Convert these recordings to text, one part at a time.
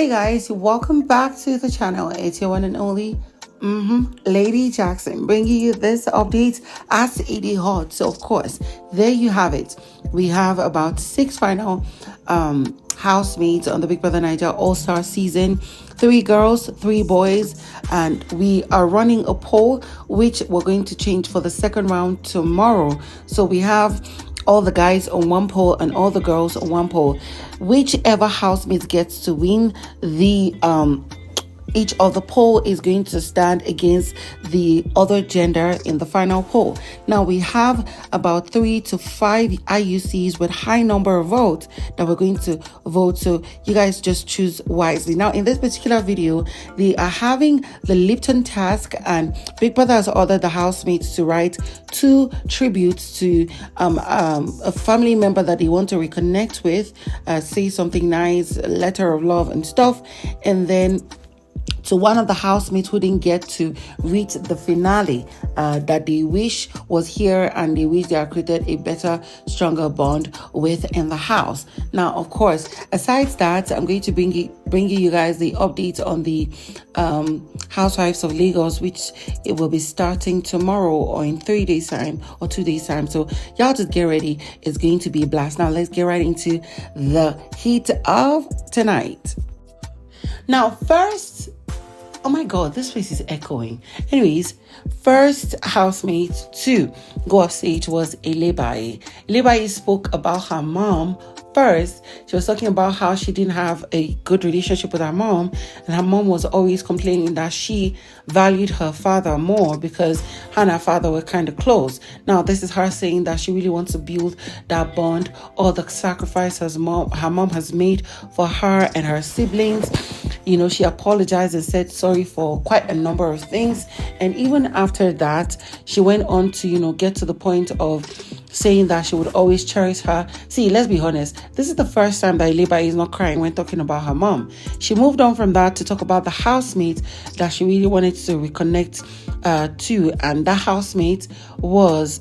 Hey guys, welcome back to the channel. It's your one and only Lady Jackson, bringing you this update as it is hot. So of course, there you have it. We have about 6 final housemates on the Big Brother Naija All-Star season. 3 girls, 3 boys, and we are running a poll which we're going to change for the second round tomorrow. So we have all the guys on one pole and all the girls on one pole. Whichever housemate gets to win the each of the poll is going to stand against the other gender in the final poll. Now we have about 3 to 5 IUCs with high number of votes that we're going to vote. So you guys just choose wisely. Now in this particular video, they are having the Lipton task, and Big Brother has ordered the housemates to write 2 tributes to a family member that they want to reconnect with, say something nice, a letter of love and stuff, and then to one of the housemates who didn't get to reach the finale that they wish was here, and they wish they had created a better, stronger bond with in the house. Now, of course, aside that, I'm going to bring you guys the update on the Housewives of Lagos, which it will be starting tomorrow or in 3 days time or 2 days time. So y'all just get ready. It's going to be a blast. Now let's get right into the heat of tonight. Now, first, oh my God, this place is echoing. Anyways, first housemate to go off stage was Ilebaye. Ilebaye spoke about her mom. First, she was talking about how she didn't have a good relationship with her mom, and her mom was always complaining that she valued her father more because her and her father were kind of close. Now, this is her saying that she really wants to build that bond, all the sacrifices her mom has made for her and her siblings. You know, she apologized and said sorry for quite a number of things. And even after that, she went on to, get to the point of saying that she would always cherish her. See, let's be honest, this is the first time that Ilebaye is not crying when talking about her mom. She moved on from that to talk about the housemate that she really wanted to reconnect to, and that housemate was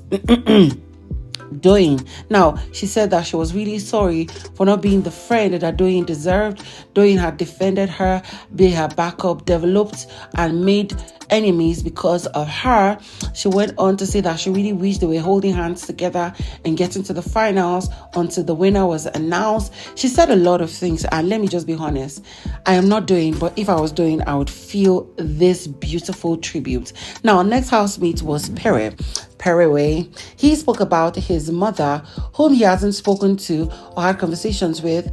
Doyin. Now, she said that she was really sorry for not being the friend that Doyin deserved. Doyin had defended her, been her backup, developed and made enemies because of her. She went on to say that she really wished they were holding hands together and getting to the finals until the winner was announced. She said a lot of things, and let me just be honest, I am not Doyin, but if I was Doyin, I would feel this beautiful tribute. Now, next housemate was Pere. He spoke about his mother, whom he hasn't spoken to or had conversations with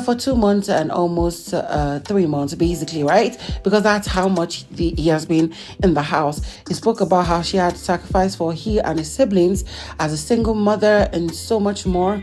for 2 months and almost 3 months, basically, right? Because that's how much he has been in the house. He spoke about how she had sacrificed for he and his siblings as a single mother and so much more.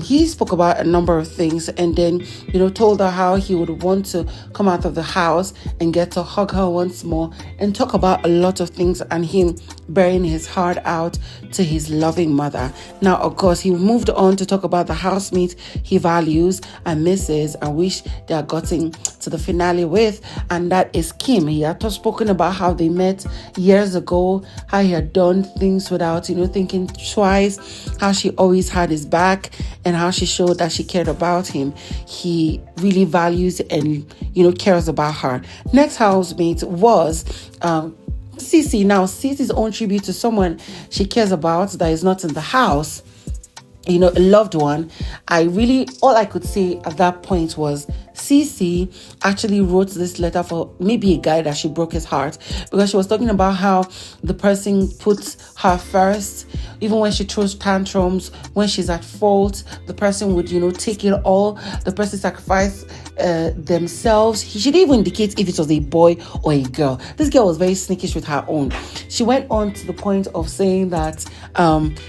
He spoke about a number of things, and then, told her how he would want to come out of the house and get to hug her once more and talk about a lot of things, and him bearing his heart out to his loving mother. Now, of course, he moved on to talk about the housemate he values and misses and wish they had gotten to the finale with, and that is Kim. He had spoken about how they met years ago, how he had done things without, thinking twice, how she always had his back, and how she showed that she cared about him. He really values and, cares about her. Next housemate was Ceec'S. Now, Ceec'S' own tribute to someone she cares about that is not in the house, a loved one. All I could say at that point was Ceec'S actually wrote this letter for maybe a guy that she broke his heart, because she was talking about how the person puts her first, even when she throws tantrums, when she's at fault, the person would, take it all. The person sacrificed themselves. She didn't even indicate if it was a boy or a girl. This girl was very sneakish with her own. She went on to the point of saying that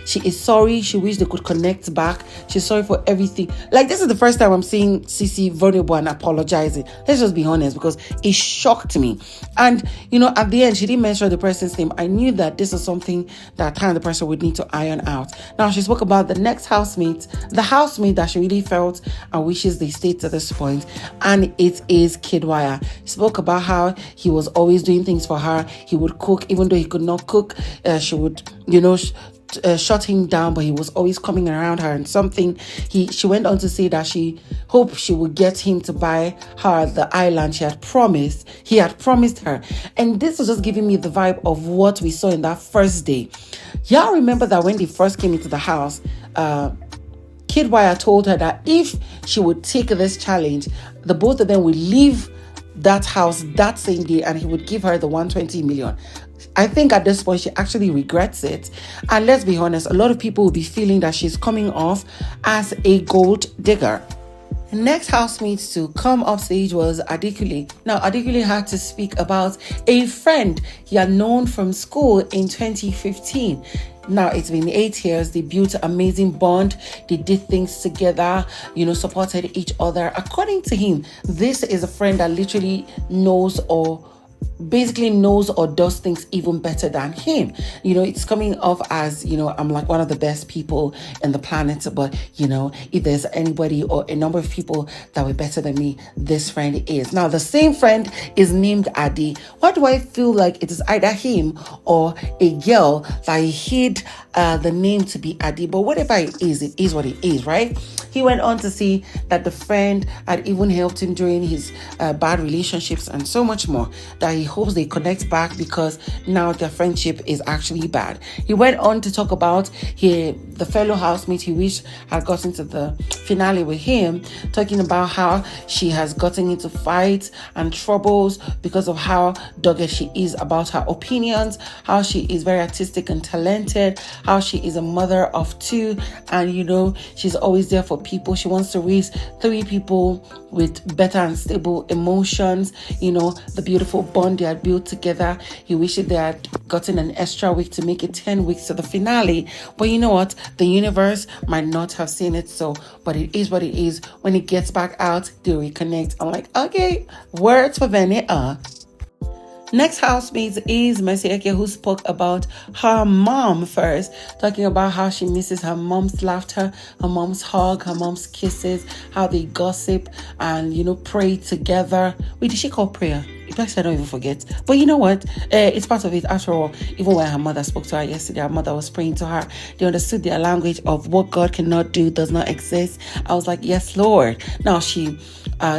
she is sorry. She wished they could connect back. She's sorry for everything. Like, this is the first time I'm seeing Ceec'S vulnerable and apologizing. Let's just be honest, because it shocked me. And, at the end, she didn't mention the person's name. I knew that this is something that the person would need to iron out. Now, she spoke about the next housemate, the housemate that she really felt and wishes they stayed to this point, and it is Kidwaya. She spoke about how he was always doing things for her. He would cook, even though he could not cook. She would, shut him down, but he was always coming around her, and she went on to say that she hoped she would get him to buy her the island he had promised her. And this was just giving me the vibe of what we saw in that first day. Y'all remember that when they first came into the house, Kidwaya told her that if she would take this challenge, the both of them would leave that house that same day, and he would give her the 120 million. I think at this point she actually regrets it. And let's be honest, a lot of people will be feeling that she's coming off as a gold digger. Next housemate to come up stage was Adekunle. Now, Adekunle had to speak about a friend he had known from school in 2015. Now, it's been 8 years. They built an amazing bond. They did things together, supported each other. According to him, this is a friend that literally knows or does things even better than him. It's coming off as, I'm like one of the best people in the planet, but if there's anybody or a number of people that were better than me, this friend is. Now, the same friend is named Adi. Why do I feel like it is either him or a girl that hid the name to be Adi? But whatever it is what it is, right? He went on to see that the friend had even helped him during his bad relationships and so much more, that he hopes they connect back because now their friendship is actually bad. He went on to talk about the fellow housemate he wished had gotten to the finale with him, talking about how she has gotten into fights and troubles because of how dogged she is about her opinions, how she is very artistic and talented, how she is a mother of 2, and she's always there for people. She wants to raise 3 people with better and stable emotions. The beautiful bond they had built together. He wished they had gotten an extra week to make it 10 weeks to the finale. But you know what? The universe might not have seen it so, but it is what it is. When it gets back out, they reconnect. I'm like, okay, words for Venita. Next housemate is Ceec'S, who spoke about her mom first, talking about how she misses her mom's laughter, her mom's hug, her mom's kisses, how they gossip and, pray together. Wait, did she call prayer? I don't even forget. But you know what? It's part of it. After all, even when her mother spoke to her yesterday, her mother was praying to her. They understood their language of what God cannot do, does not exist. I was like, yes, Lord. Now she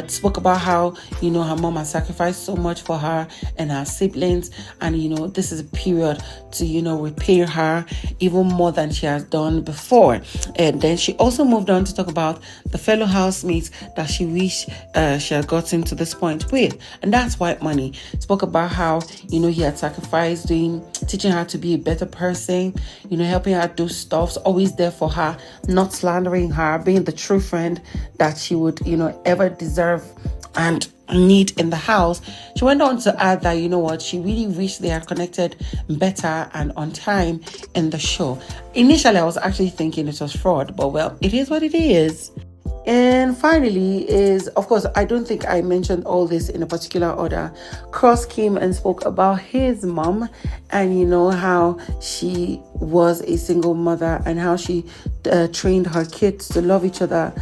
spoke about how, her mom has sacrificed so much for her and her siblings. And, this is a period to, repay her even more than she has done before. And then she also moved on to talk about the fellow housemates that she wished she had gotten to this point with. And that's WhiteMoney. Spoke about how, he had sacrificed teaching her to be a better person, helping her do stuff, always there for her, not slandering her, being the true friend that she would, ever deserve and need in the house. She went on to add that, she really wished they had connected better and on time in the show. Initially, I was actually thinking it was Frodd, but well, it is what it is. And finally is, of course, I don't think I mentioned all this in a particular order. Cross came and spoke about his mom and, how she was a single mother and how she trained her kids to love each other,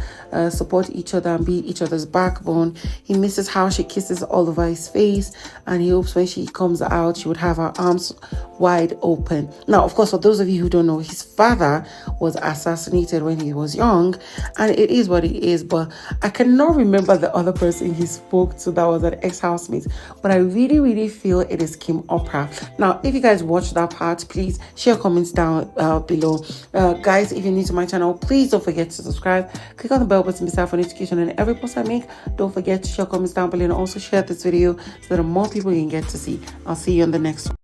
support each other and be each other's backbone. He misses how she kisses all over his face, and he hopes when she comes out, she would have her arms wide open. Now, of course, for those of you who don't know, his father was assassinated when he was young, and it is what it is, but I cannot remember the other person he spoke to that was an ex-housemate, but I really, really feel it is Kim Oprah. Now, if you guys watched that part, please share comments down below. Guys, if you're new to my channel, please don't forget to subscribe. Click on the bell button beside for notification, and every post I make, don't forget to share comments down below and also share this video so that more people can get to see. I'll see you on the next one.